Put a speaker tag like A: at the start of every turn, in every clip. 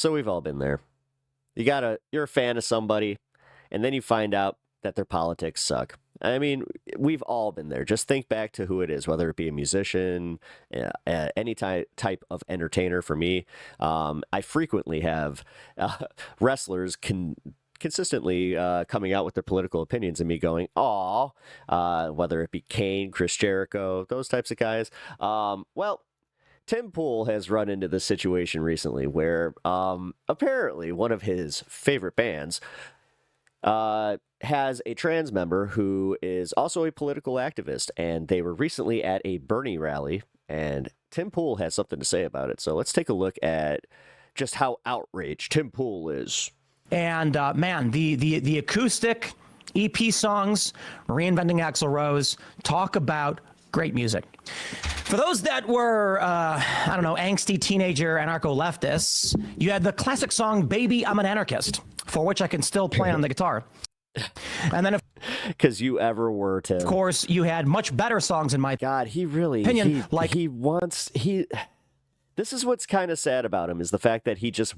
A: So we've all been there. You're a fan of somebody, and then you find out that their politics suck. I mean, we've all been there. Just think back to who it is, whether it be a musician, any type of entertainer. For me, I frequently have wrestlers consistently coming out with their political opinions and me going, aw, whether it be Kane, Chris Jericho, those types of guys. Well, Tim Pool has run into this situation recently where apparently one of his favorite bands has a trans member who is also a political activist, and they were recently at a Bernie rally, and Tim Pool has something to say about it. So let's take a look at just how outraged Tim Pool is.
B: And man, the acoustic EP songs, Reinventing Axl Rose, talk about great music. For those that were, I don't know, angsty teenager anarcho-leftists, you had the classic song, Baby, I'm an Anarchist, for which I can still play on the guitar. And then,
A: because you ever were, Tim.
B: Of course, you had much better songs in my
A: God, he really,
B: opinion.
A: This is what's kind of sad about him, is the fact that he just,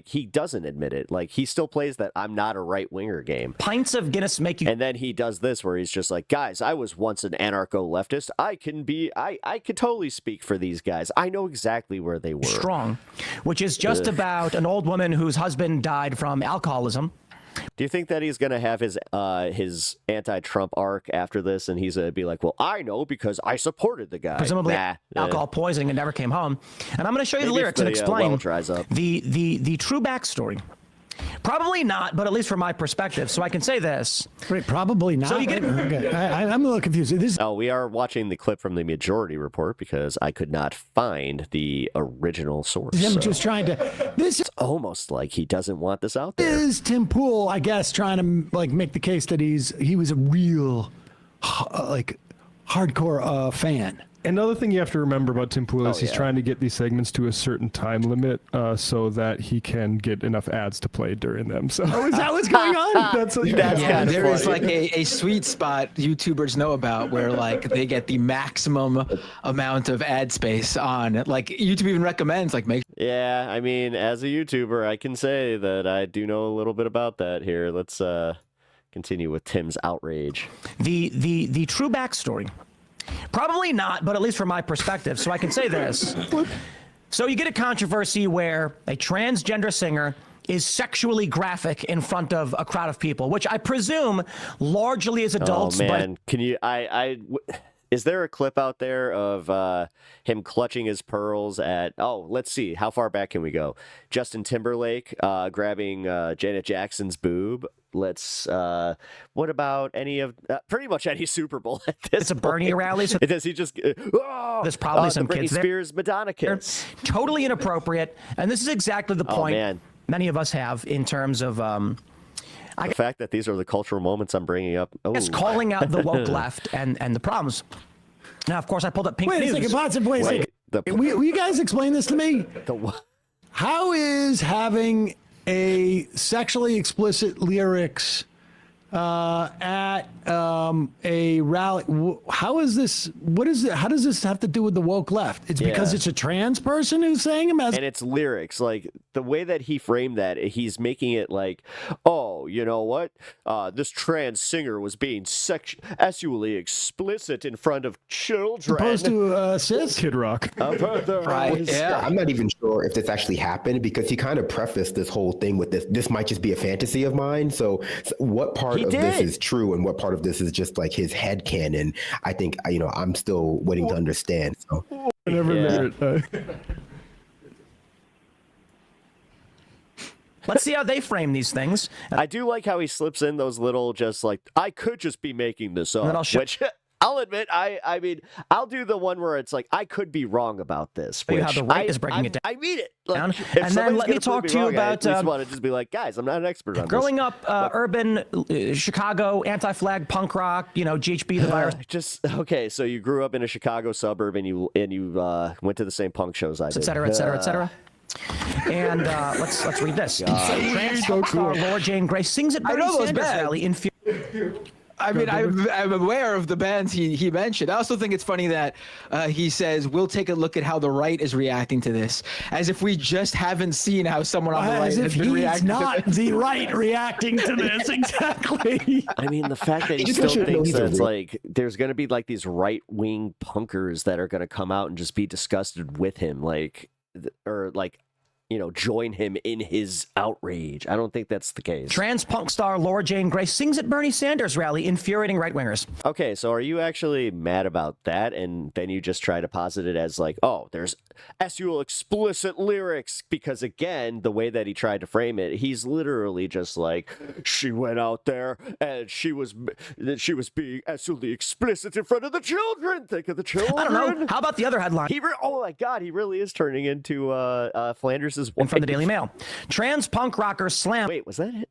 A: he doesn't admit it. Like, he still plays that I'm not a right-winger game.
B: Pints of Guinness make you...
A: And then he does this where he's just like, guys, I was once an anarcho-leftist. I could totally speak for these guys. I know exactly where they were.
B: Strong, which is just about an old woman whose husband died from alcoholism.
A: Do you think that he's going to have his anti-Trump arc after this, and he's going to be like, well, I know because I supported the guy?
B: Presumably alcohol poisoning and never came home. And I'm going to show you the lyrics and explain the true backstory. Probably not, but at least from my perspective. So I can say this.
C: Wait, probably not?
B: So you get
C: okay. I'm a little confused.
A: We are watching the clip from the Majority Report because I could not find the original source.
C: I'm just trying to...
A: It's almost like he doesn't want this out there.
C: Is Tim Pool, I guess, trying to make the case that he was a real hardcore fan.
D: Another thing you have to remember about Tim Pool is he's trying to get these segments to a certain time limit so that he can get enough ads to play during them. So
C: is that what's going on?
A: That's
E: there is like a sweet spot YouTubers know about where they get the maximum amount of ad space on. Like YouTube even recommends
A: Yeah, I mean, as a YouTuber, I can say that I do know a little bit about that here. Let's continue with Tim's outrage.
B: The true backstory. Probably not, but at least from my perspective. So I can say this. So you get a controversy where a transgender singer is sexually graphic in front of a crowd of people, which I presume largely is adults.
A: Oh, man. Can you, is there a clip out there of him clutching his pearls at, let's see, how far back can we go? Justin Timberlake grabbing Janet Jackson's boob. Let's, what about any of, pretty much any Super Bowl at this
B: It's a Bernie rally. So
A: does he just,
B: there's probably some
A: Britney
B: kids
A: Spears Madonna kiss.
B: Totally inappropriate. And this is exactly the point many of us have in terms of, the
A: fact that these are the cultural moments I'm bringing up.
B: It's calling out the woke left and the problems. Now, of course, I pulled up Pink News.
C: Wait a second. Will you guys explain this to me? How is having a sexually explicit lyrics at a rally? How is this? What is it? How does this have to do with the woke left? It's because it's a trans person who's saying them as,
A: and it's lyrics. Like the way that he framed that, he's making it like, oh, you know what? This trans singer was being sexually explicit in front of children.
C: Opposed to cis?
D: Kid Rock.
E: Right. Yeah.
F: I'm not even sure if this actually happened because he kind of prefaced this whole thing with this might just be a fantasy of mine. So what part of this is true and what part of this is just like his headcanon? I think, I'm still waiting to understand. So
D: I never made it.
B: Let's see how they frame these things.
A: I do like how he slips in those little, just like, I could just be making this up, which I'll admit, I mean, I'll do the one where it's like, I could be wrong about this. Which
B: how the right is breaking it down.
A: I mean it.
B: And then let me talk to you about.
A: I just want to just be like, guys, I'm not an expert on
B: growing up, urban Chicago, anti-flag, punk rock, GHB, the virus.
A: Okay, so you grew up in a Chicago suburb and you went to the same punk shows I did.
B: Et cetera, et cetera, et cetera. And let's read this. Trans star Laura Jane Grace sings at Bernie Sanders rally in fear.
E: I mean, I'm aware of the bands he mentioned. I also think it's funny that he says, we'll take a look at how the right is reacting to this, as if we just haven't seen how someone on the right has been reacting
C: not
E: to this.
C: the right reacting to this. Exactly.
A: I mean, the fact that he still thinks that it's like there's going to be like these right-wing punkers that are going to come out and just be disgusted with him, like, or like, you know, join him in his outrage. I don't think that's the case.
B: Trans punk star Laura Jane Grace sings at Bernie Sanders rally, infuriating right-wingers.
A: Okay, so are you actually mad about that? And then you just try to posit it as like, oh, there's SUL explicit lyrics. Because again, the way that he tried to frame it, he's literally just like, she went out there and she was being absolutely explicit in front of the children. Think of the children.
B: I don't know. How about the other headline?
A: Oh my God, he really is turning into Flanders' wife.
B: From the Daily Mail. Trans punk rocker slam.
A: Wait, was that it?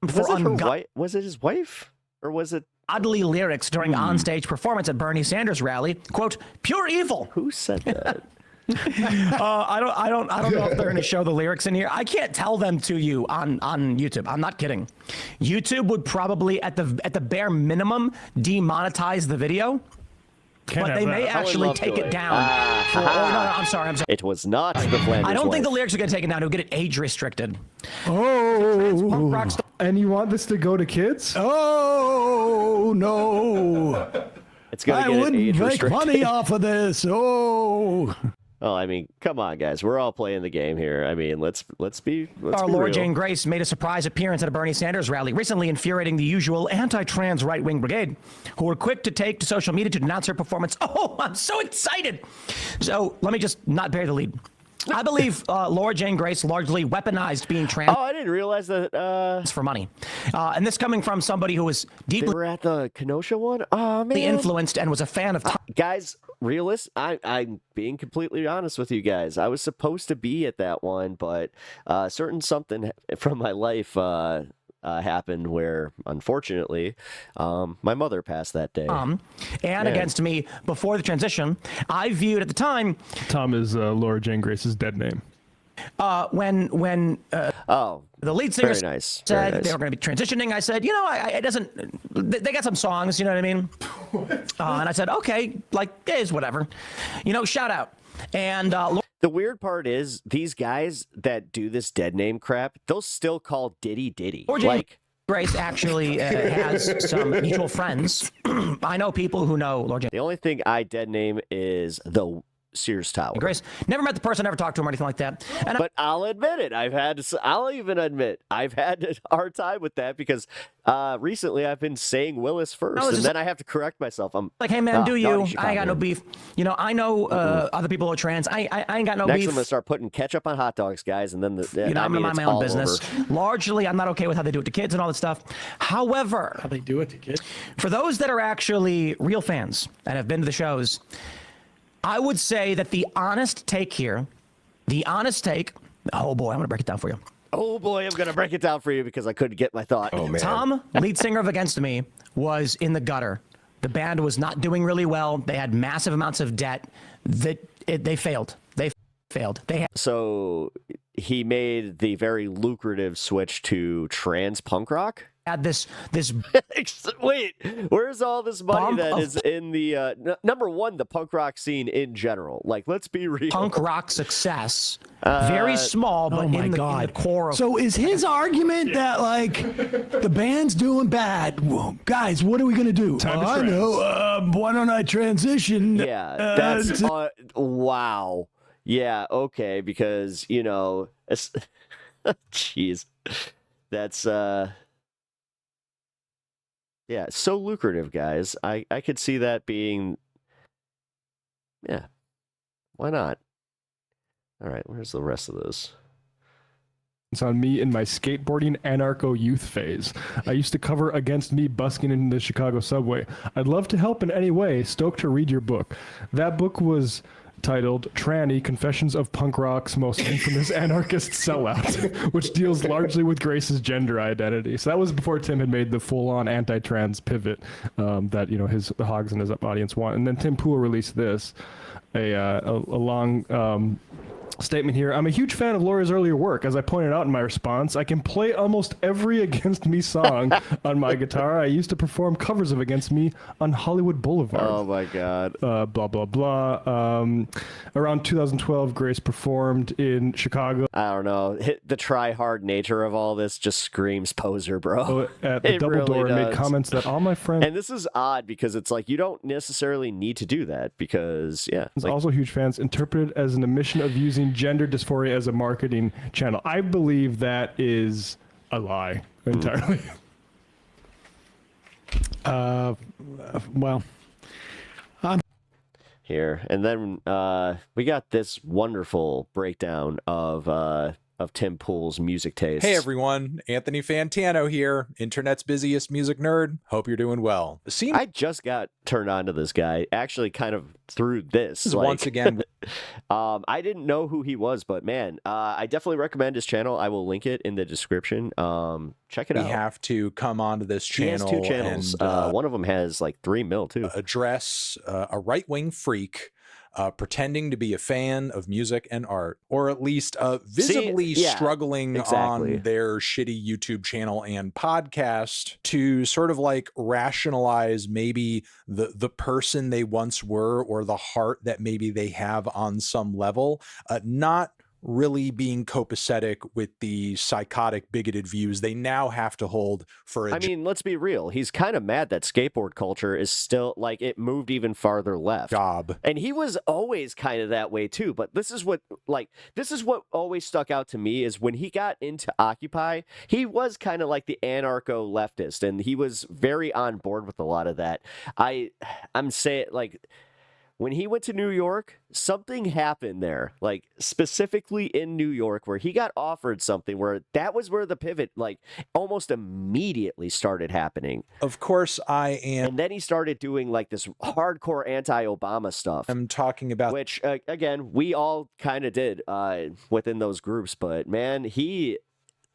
A: Was it his wife? Or was it
B: oddly lyrics during onstage performance at Bernie Sanders rally? Quote, pure evil.
A: Who said that?
B: I don't know if they're going to show the lyrics in here. I can't tell them to you on YouTube. I'm not kidding. YouTube would probably at the bare minimum demonetize the video. But they may actually take it down. No, I'm sorry.
A: It was not the Flanders
B: I don't think
A: wife.
B: the lyrics are going to take it down. It'll get it age restricted.
C: Oh.
D: And you want this to go to kids?
C: Oh, no.
A: It's going to
C: I
A: get
C: wouldn't
A: age
C: make
A: restricted.
C: money off of this. Oh.
A: Well, I mean, come on, guys. We're all playing the game here. I mean, let's be
B: Laura
A: real.
B: Jane Grace made a surprise appearance at a Bernie Sanders rally, recently infuriating the usual anti-trans right-wing brigade, who were quick to take to social media to denounce her performance. Oh, I'm so excited. So let me just not bury the lead. I believe Laura Jane Grace largely weaponized being trans.
A: Oh, I didn't realize that.
B: For money. And this coming from somebody who was
A: They
B: deeply
A: were at the Kenosha one? Oh, man.
B: influenced and was a fan of
A: Guys, I'm being completely honest with you guys. I was supposed to be at that one, but something from my life happened where, unfortunately, my mother passed that day.
B: and against me before the transition. I viewed at the time.
D: Tom is Laura Jane Grace's dead name.
B: When the lead singer said they were going to be transitioning, I said, it doesn't. They got some songs, you know what I mean? And I said, okay, like, is whatever, shout out. And
A: the weird part is these guys that do this dead name crap, they'll still call Diddy Diddy. Like
B: Grace actually has some mutual friends. I know people who know Lord Jane.
A: The only thing I dead name is the Sears Tower.
B: Grace never met the person, never talked to him or anything like that.
A: But I'll admit it. I'll even admit I've had a hard time with that because recently I've been saying Willis first, and then I have to correct myself. I'm
B: like, hey man, do you? I ain't got no beef. I know other people are trans. I ain't got no
A: Next
B: beef.
A: I'm gonna start putting ketchup on hot dogs, guys, and then
B: I'm gonna mind my own business. Largely, I'm not okay with how they do it to kids and all that stuff. However,
C: How they do it to kids?
B: for those that are actually real fans and have been to the shows, I would say that the honest take here, oh boy, I'm going to break it down for you.
A: Oh boy, I'm going to break it down for you because I couldn't get my thought.
F: Oh man.
B: Tom, lead singer of Against Me, was in the gutter. The band was not doing really well. They had massive amounts of debt. They failed.
A: So he made the very lucrative switch to trans punk rock?
B: Had this
A: Wait, where's all this money
B: Bump
A: that
B: of-
A: is in the number one, the punk rock scene in general? Like, let's be real.
B: punk rock success. Very small, but
C: my
B: in the
C: God.
B: core of.
C: So is his argument that, like, the band's doing bad? Well, guys, what are we going to do?
D: Time to
C: I
D: trans.
C: know. Why don't I transition?
A: Yeah, that's wow. Yeah, okay, because jeez, that's yeah, so lucrative, guys. I could see that being, yeah, why not? All right, where's the rest of this?
D: It's on me in my skateboarding anarcho youth phase. I used to cover Against Me busking in the Chicago subway. I'd love to help in any way. Stoked to read your book. That book was titled Tranny, Confessions of Punk Rock's Most Infamous Anarchist Sellout, which deals largely with Grace's gender identity. So that was before Tim had made the full-on anti-trans pivot that the hogs and his audience want. And then Tim Pool released this, a long statement here. I'm a huge fan of Laura's earlier work. As I pointed out in my response, I can play almost every Against Me song on my guitar. I used to perform covers of Against Me on Hollywood Boulevard.
A: Oh my God.
D: Blah, blah, blah. Around 2012, Grace performed in Chicago.
A: I don't know. The try-hard nature of all this just screams poser, bro.
D: At the Double
A: really
D: Door and made
A: does.
D: comments that all my friends...
A: And this is odd because it's like you don't necessarily need to do that because, yeah. Like,
D: also huge fans interpret it as an admission of using gender dysphoria as a marketing channel. I believe that is a lie entirely.
C: Well,
A: here. And then we got this wonderful breakdown of Tim Pool's music taste.
G: Hey everyone, Anthony Fantano here, internet's busiest music nerd. Hope you're doing well.
A: I just got turned on to this guy, actually kind of through this.
G: Once again,
A: I didn't know who he was, but man, I definitely recommend his channel. I will link it in the description. Check it out.
G: We have to come onto this channel.
A: He has 2 channels.
G: And,
A: one of them has like 3 mil too.
G: Address a right-wing freak pretending to be a fan of music and art, or at least visibly struggling on their shitty YouTube channel and podcast to sort of like rationalize maybe the person they once were or the heart that maybe they have on some level, not really being copacetic with the psychotic, bigoted views they now have to hold for
A: I mean, let's be real. He's kind of mad that skateboard culture is still, like, it moved even farther left.
G: Job.
A: And he was always kind of that way, too. But this is what always stuck out to me is when he got into Occupy, he was kind of like the anarcho-leftist, and he was very on board with a lot of that. I'm saying, like... When he went to New York, something happened there, like specifically in New York, where he got offered something where that was where the pivot, like almost immediately started happening.
G: Of course, I am.
A: And then he started doing like this hardcore anti-Obama stuff.
G: I'm talking about,
A: which again, we all kind of did within those groups. But man, he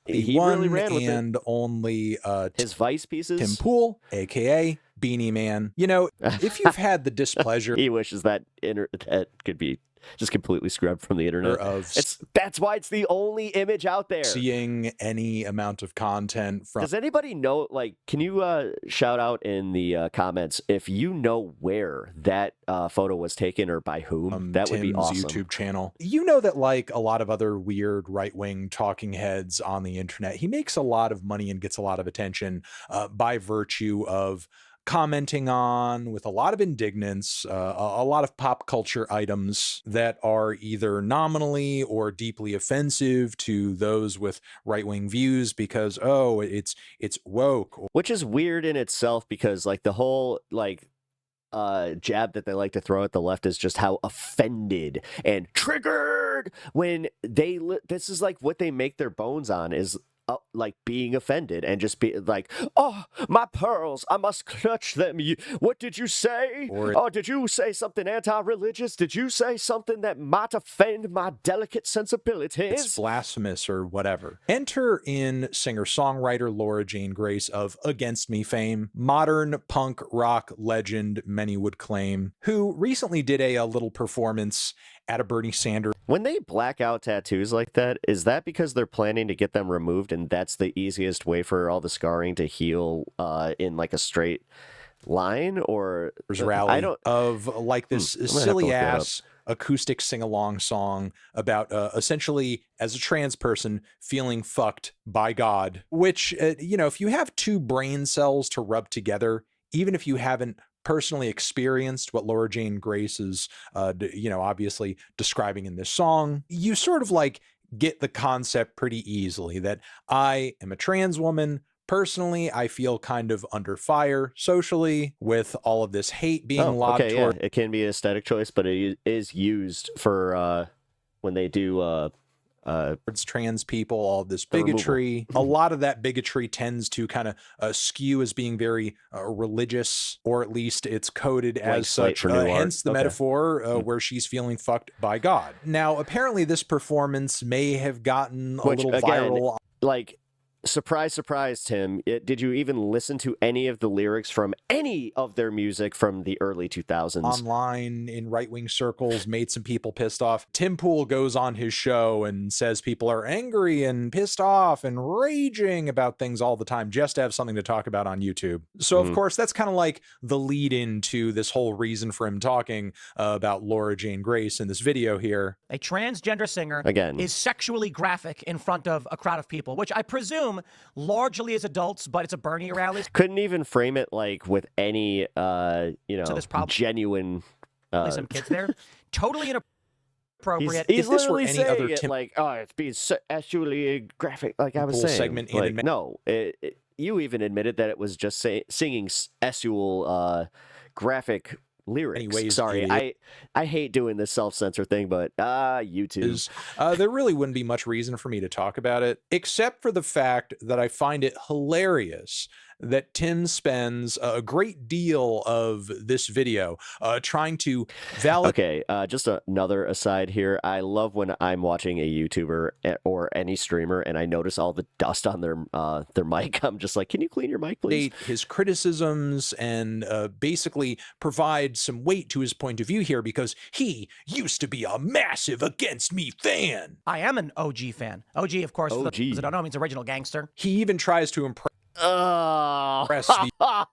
A: really ran with it.
G: And only
A: his Vice pieces.
G: Tim Pool, aka Beanie Man. You know, if you've had the displeasure,
A: he wishes that that could be just completely scrubbed from the internet. That's why it's the only image out there.
G: Seeing any amount of content from.
A: Does anybody know? Like, can you shout out in the comments if you know where that photo was taken or by whom? That would be awesome.
G: YouTube channel. You know that, like a lot of other weird right-wing talking heads on the internet, he makes a lot of money and gets a lot of attention by virtue of commenting on with a lot of indignance, a lot of pop culture items that are either nominally or deeply offensive to those with right-wing views because, oh, it's woke.
A: Which is weird in itself because like the whole like jab that they like to throw at the left is just how offended and triggered when this is like what they make their bones on is like being offended and just be like, oh, my pearls, I must clutch them. What did you say? Did you say something anti-religious? Did you say something that might offend my delicate sensibilities?
G: It's blasphemous or whatever. Enter in singer-songwriter Laura Jane Grace of Against Me fame, modern punk rock legend, many would claim, who recently did a little performance at a Bernie Sanders.
A: When they black out tattoos like that, is that because they're planning to get them removed and that's the easiest way for all the scarring to heal in like a straight line? Or
G: rally I don't of like this silly ass acoustic sing-along song about essentially as a trans person feeling fucked by God, which you know, if you have 2 brain cells to rub together, even if you haven't personally experienced what Laura Jane Grace is, you know, obviously describing in this song, you sort of like get the concept pretty easily that I am a trans woman. Personally, I feel kind of under fire socially with all of this hate being lobbed toward.
A: Yeah. It can be an aesthetic choice, but it is used for when they do
G: towards trans people, all this bigotry. A lot of that bigotry tends to kind of skew as being very religious, or at least it's coded as such. Hence the metaphor where she's feeling fucked by God. Now, apparently this performance may have gotten a little viral.
A: Like, Surprise, surprise, Tim. Did you even listen to any of the lyrics from any of their music from the early 2000s?
G: Online in right-wing circles made some people pissed off. Tim Pool goes on his show and says people are angry and pissed off and raging about things all the time just to have something to talk about on YouTube. So, of course, that's kind of like the lead into this whole reason for him talking about Laura Jane Grace in this video here.
B: A transgender singer
A: Again
B: is sexually graphic in front of a crowd of people, which I presume largely as adults, but it's a Bernie rally.
A: Couldn't even frame it like with any, genuine.
B: Some kids there, totally inappropriate.
A: He's
G: If this were
A: literally
G: any
A: saying
G: other
A: it
G: Tim
A: like, oh, it's being sexually graphic, like I was
G: Whole
A: saying.
G: segment in
A: Like,
G: admit-
A: no, you even admitted that it was just singing sexual graphic lyrics.
G: Anyways,
A: Sorry,
G: idiot.
A: I hate doing this self-censor thing, but YouTube.
G: There really wouldn't be much reason for me to talk about it, except for the fact that I find it hilarious that Tim spends a great deal of this video trying to validate.
A: Okay, just another aside here. I love when I'm watching a YouTuber or any streamer and I notice all the dust on their mic. I'm just like, can you clean your mic, please?
G: His criticisms and basically provide some weight to his point of view here because he used to be a massive Against Me fan.
B: I am an OG fan. OG, of course, for
A: OG.
B: those that don't know, means original gangster.
G: He even tries to impress
A: Oh.
G: the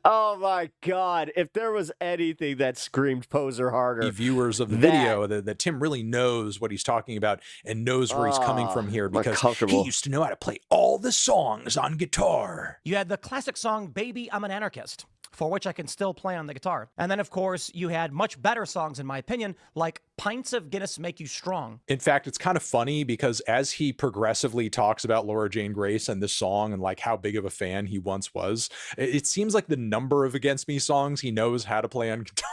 A: Oh my God. If there was anything that screamed poser harder.
G: viewers of the video that Tim really knows what he's talking about and knows where he's coming from here because he used to know how to play all the songs on guitar.
B: You had the classic song, Baby, I'm an Anarchist, for which I can still play on the guitar. And then, of course, you had much better songs, in my opinion, like Pints of Guinness Make You Strong.
G: In fact, it's kind of funny because as he progressively talks about Laura Jane Grace and this song and like how big of a fan he once was, it seems like the number of Against Me songs he knows how to play on guitar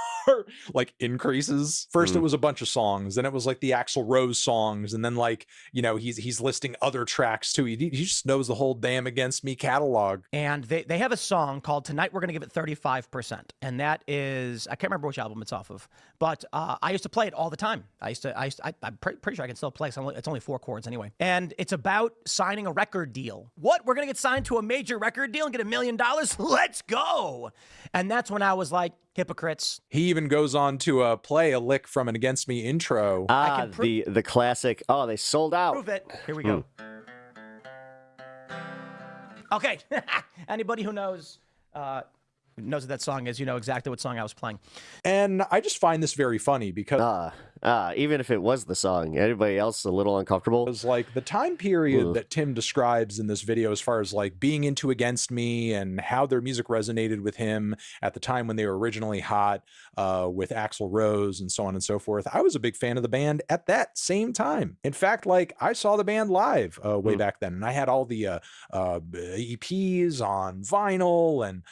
G: like increases. First it was a bunch of songs, then it was like the Axl Rose songs, and then like, you know, he's listing other tracks too. He just knows the whole damn Against Me catalog.
B: And they have a song called Tonight We're Gonna Give It 35%. And that is, I can't remember which album it's off of, but I used to play it all the time. I'm pretty sure I can still play, so it's only 4 chords anyway. And it's about signing a record deal. What? We're gonna get signed to a major record deal and get $1 million? Let's go! And that's when I was like, hypocrites.
G: He even goes on to play a lick from an Against Me intro.
A: The classic. Oh, they sold out.
B: Prove it. Here we go. Okay. Anybody who knows what that song is, you know exactly what song I was playing.
G: And I just find this very funny because
A: even if it was the song, anybody else a little uncomfortable?
G: It was like the time period that Tim describes in this video as far as like being into Against Me and how their music resonated with him at the time when they were originally hot with Axl Rose and so on and so forth. I was a big fan of the band at that same time. In fact, like I saw the band live way back then, and I had all the EPs on vinyl and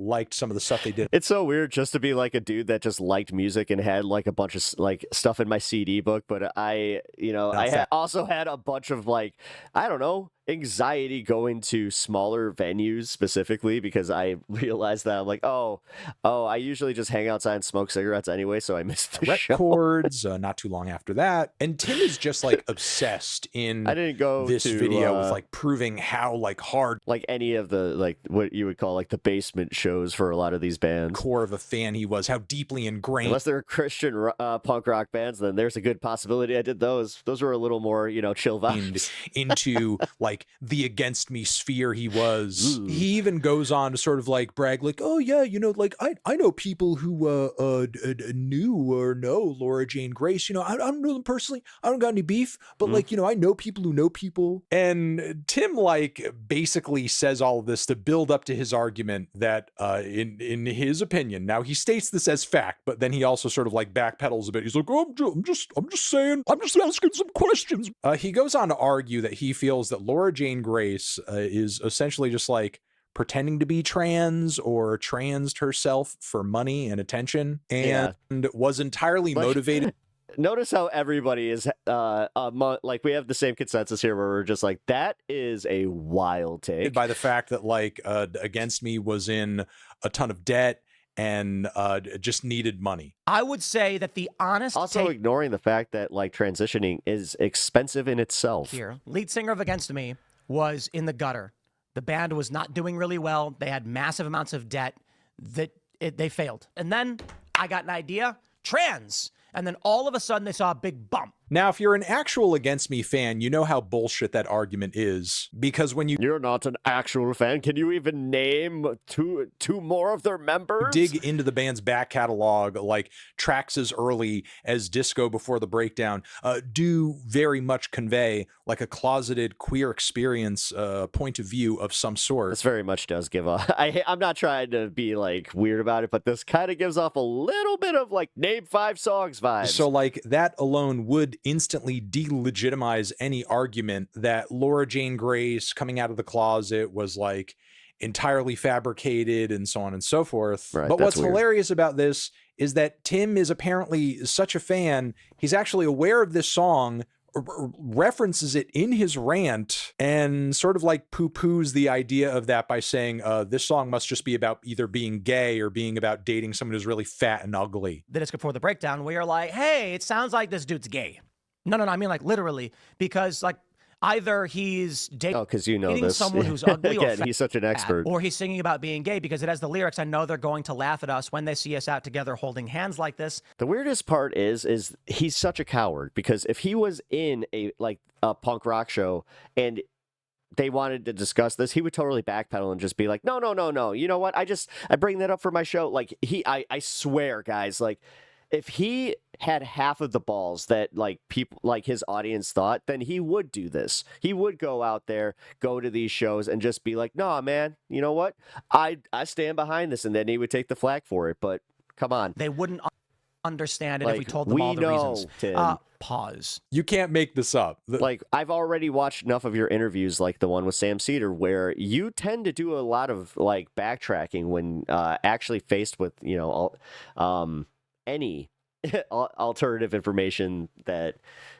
G: liked some of the stuff they did.
A: It's so weird just to be like a dude that just liked music and had like a bunch of like stuff in my CD book, but I also had a bunch of like, I don't know, anxiety going to smaller venues specifically because I realized that I'm like, oh, I usually just hang outside and smoke cigarettes anyway, so I missed the show.
G: Records not too long after that, and Tim is just like obsessed in
A: I didn't go
G: this
A: to,
G: video with like proving how like hard
A: like any of the like what you would call like the basement shows for a lot of these bands.
G: Core of a fan he was, how deeply ingrained.
A: Unless they're Christian punk rock bands, then there's a good possibility I did those. Those were a little more, chill vibes.
G: Into like the Against Me sphere he was. Ooh. He even goes on to sort of like brag like, oh yeah, like I know people who knew or know Laura Jane Grace. I don't know them personally. I don't got any beef, but like, I know people who know people. And Tim like basically says all of this to build up to his argument that in his opinion, now he states this as fact, but then he also sort of like backpedals a bit. He's like, oh, I'm just saying, I'm just asking some questions. He goes on to argue that he feels that Laura Jane Grace is essentially just like pretending to be trans or transed herself for money and attention and was entirely motivated.
A: Notice how everybody is like we have the same consensus here where we're just like, that is a wild take.
G: By the fact that like Against Me was in a ton of debt and just needed money.
B: I would say that the honest
A: also ignoring the fact that like transitioning is expensive in itself.
B: Here, lead singer of Against Me was in the gutter. The band was not doing really well. They had massive amounts of debt. They failed. And then I got an idea, trans. And then all of a sudden they saw a big bump.
G: Now, if you're an actual Against Me fan, you know how bullshit that argument is. Because when
A: You're not an actual fan. Can you even name two more of their members?
G: dig into the band's back catalog, like tracks as early as Disco Before the Breakdown, do very much convey like a closeted queer experience point of view of some sort.
A: This very much does give off. I'm not trying to be like weird about it, but this kind of gives off a little bit of like name 5 songs vibes.
G: So like that alone would instantly delegitimize any argument that Laura Jane Grace coming out of the closet was like entirely fabricated and so on and so forth.
A: Right,
G: but
A: that's
G: what's
A: weird.
G: hilarious about this is that Tim is apparently such a fan, he's actually aware of this song, references it in his rant, and sort of like poo-poos the idea of that by saying this song must just be about either being gay or being about dating someone who's really fat and ugly.
B: The Disco Before the Breakdown, where you're like, hey, it sounds like this dude's gay. No, I mean like literally, because like either he's dating
A: because you know this.
B: someone who's ugly or
A: Again, he's such an expert.
B: or he's singing about being gay, because it has the lyrics, I know they're going to laugh at us when they see us out together holding hands like this.
A: The weirdest part is he's such a coward, because if he was in a punk rock show and they wanted to discuss this, he would totally backpedal and just be like, no. You know what? I bring that up for my show. Like I swear, guys, like if he had half of the balls that like people like his audience thought, then he would do this. He would go out there, go to these shows and just be like, nah, man, you know what? I stand behind this. And then he would take the flack for it. But come on.
B: They wouldn't understand it if we
A: Like,
B: told them
A: we
B: all the
A: know,
B: reasons.
A: Tim.
B: Pause.
G: You can't make this up.
A: Like, I've already watched enough of your interviews, like the one with Sam Cedar, where you tend to do a lot of like backtracking when actually faced with, you know, any alternative information that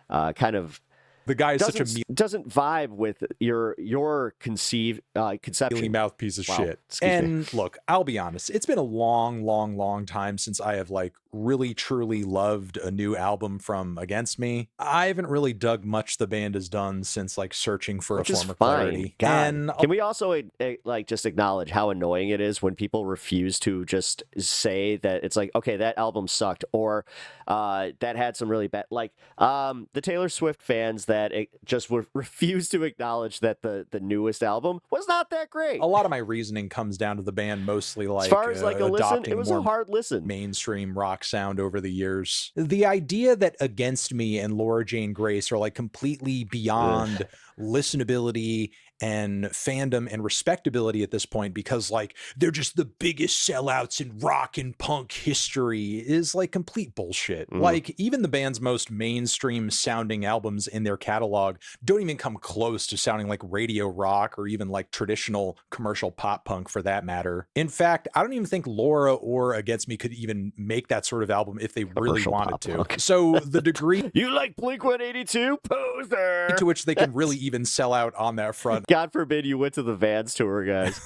A: kind of
G: the guy is such a
A: doesn't vibe with your conceived conception.
G: mouth piece of
A: Wow.
G: shit.
A: Excuse me.
G: And look, I'll be honest, it's been a long time since I have like really truly loved a new album from Against Me. I haven't really dug much the band has done since like searching for
A: Which
G: a
A: is
G: form of
A: fine.
G: clarity.
A: God.
G: And
A: Can we also like just acknowledge how annoying it is when people refuse to just say that it's like, okay, that album sucked, or that had some really bad, like the Taylor Swift fans that just refuse to acknowledge that the newest album was not that great.
G: a lot of my reasoning comes down to the band mostly like
A: As far as like a listen,
G: adopting
A: it was
G: more
A: a hard listen.
G: mainstream rock sound over the years. The idea that Against Me and Laura Jane Grace are like completely beyond listenability and fandom and respectability at this point because like they're just the biggest sellouts in rock and punk history is like complete bullshit. Like even the band's most mainstream sounding albums in their catalog don't even come close to sounding like radio rock or even like traditional commercial pop punk for that matter. In fact, I don't even think Laura or Against Me could even make that sort of album if they really
A: Commercial
G: wanted
A: pop
G: to.
A: punk.
G: So the degree
A: You like Blink-182? Poser!
G: to which they can really even sell out on that front,
A: God forbid you went to the Vans tour, guys.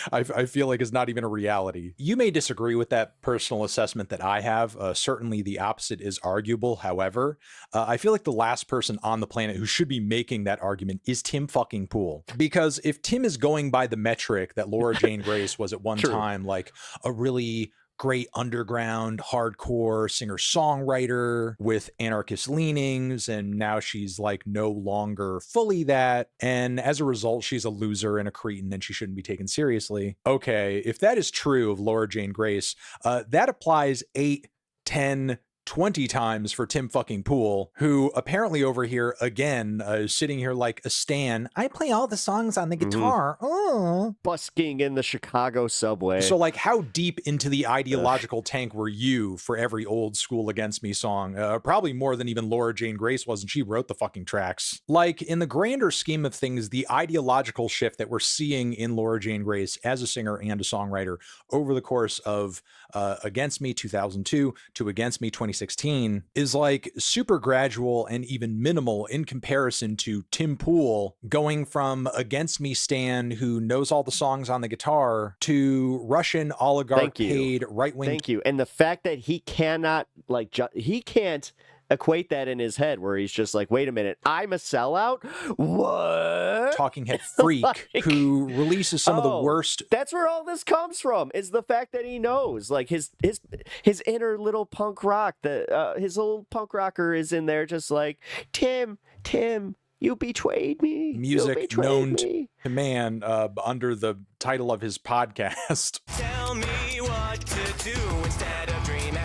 G: I feel like is not even a reality. You may disagree with that personal assessment that I have. Certainly the opposite is arguable. However, I feel like the last person on the planet who should be making that argument is Tim fucking Poole. Because if Tim is going by the metric that Laura Jane Grace was at one
A: True.
G: time, like a really great underground hardcore singer-songwriter with anarchist leanings, and now she's like no longer fully that, and as a result she's a loser and a cretin and she shouldn't be taken seriously. Okay, if that is true of Laura Jane Grace, that applies 8, 10, 20 times for Tim fucking Poole, who apparently over here again is sitting here like a stan. I play all the songs on the guitar. Oh.
A: Busking in the Chicago subway.
G: So like how deep into the ideological tank were you for every old school Against Me song? Probably more than even Laura Jane Grace was, and she wrote the fucking tracks. Like in the grander scheme of things, the ideological shift that we're seeing in Laura Jane Grace as a singer and a songwriter over the course of Against Me 2002 to Against Me 2016 is like super gradual and even minimal in comparison to Tim Poole going from Against Me stan who knows all the songs on the guitar to Russian oligarch paid right-wing.
A: Thank you. And the fact that he cannot like he can't equate that in his head where he's just like, wait a minute, I'm a sellout? What?
G: Talking head freak who releases some of the worst.
A: That's where all this comes from, is the fact that he knows, like, his inner little punk rock, his little punk rocker is in there just like, Tim, you betrayed me.
G: Music known to man under the title of his podcast.
H: Tell me what to do instead of dreaming.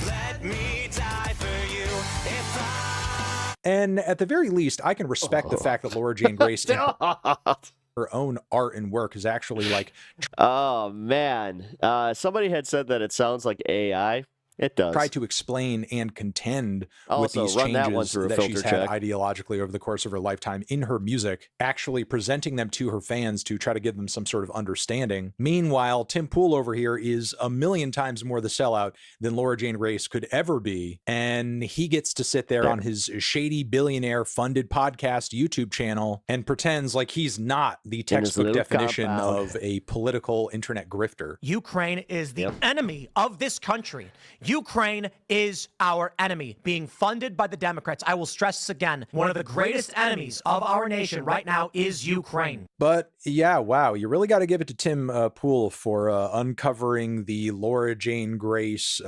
H: Let me die for you if I...
G: And at the very least, I can respect the fact that Laura Jane Grace in her own art and work is actually like...
A: Oh, man. Somebody had said that it sounds like AI. It does.
G: Try to explain and contend
A: also,
G: with these
A: run that one
G: changes
A: through a
G: that
A: filter
G: she's
A: check.
G: had ideologically over the course of her lifetime in her music, actually presenting them to her fans to try to give them some sort of understanding. Meanwhile, Tim Pool over here is a million times more the sellout than Laura Jane Grace could ever be. And he gets to sit there on his shady billionaire funded podcast YouTube channel and pretends like he's not the textbook definition of a political internet grifter.
B: Ukraine is the enemy of this country. Ukraine is our enemy, being funded by the Democrats. I will stress this again. One of the greatest enemies of our nation right now is Ukraine.
G: But yeah, wow, you really got to give it to Tim Pool for uncovering the Laura Jane Grace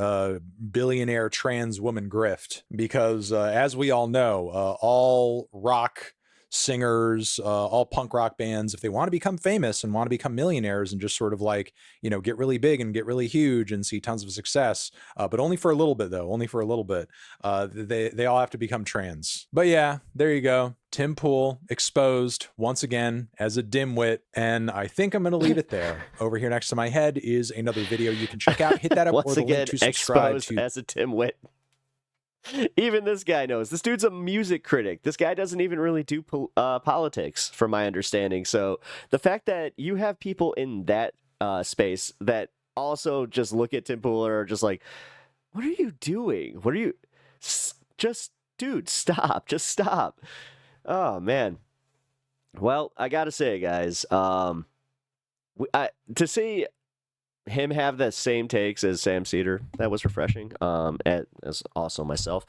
G: billionaire trans woman grift. Because as we all know, all rock singers, all punk rock bands, if they want to become famous and want to become millionaires and just sort of like, you know, get really big and get really huge and see tons of success, but only for a little bit though, only for a little bit, they all have to become trans. But yeah, there you go. Tim Pool exposed once again as a dimwit, and I think I'm going to leave it there. Over here next to my head is another video you can check out. Hit that up
A: once
G: or the
A: again,
G: link to subscribe
A: exposed
G: to
A: as a dimwit. Even this guy knows. This dude's a music critic. This guy doesn't even really do politics, from my understanding. So the fact that you have people in that space that also just look at Tim Pool and are just like, what are you doing? What are you... Just, dude, stop. Just stop. Oh, man. Well, I gotta say, guys, to see him have the same takes as Sam Cedar, that was refreshing, as also myself.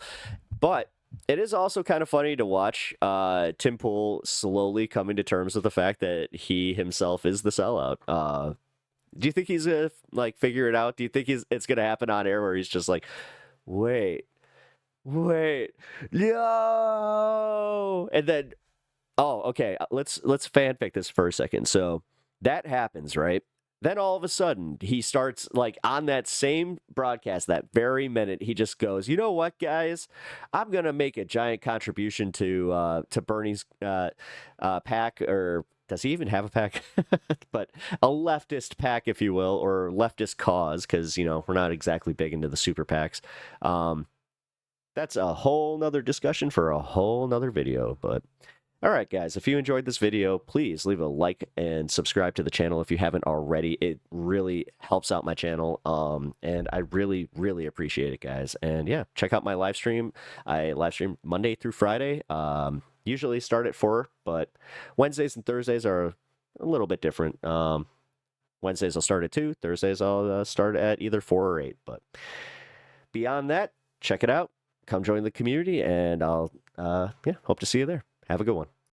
A: But it is also kind of funny to watch Tim Pool slowly coming to terms with the fact that he himself is the sellout. Do you think he's gonna like figure it out? Do you think it's gonna happen on air where he's just like, wait, no, and then, oh, okay, let's fanfic this for a second. So that happens, right? Then all of a sudden, he starts, like, on that same broadcast, that very minute, he just goes, you know what, guys? I'm going to make a giant contribution to Bernie's PAC, or does he even have a PAC? But a leftist PAC, if you will, or leftist cause, because, you know, we're not exactly big into the super PACs. That's a whole nother discussion for a whole nother video, but... All right, guys, if you enjoyed this video, please leave a like and subscribe to the channel if you haven't already. It really helps out my channel, and I really, really appreciate it, guys. And yeah, check out my live stream. I live stream Monday through Friday. Usually start at 4, but Wednesdays and Thursdays are a little bit different. Wednesdays I'll start at 2. Thursdays I'll start at either 4 or 8. But beyond that, check it out. Come join the community, and I'll hope to see you there. Have a good one.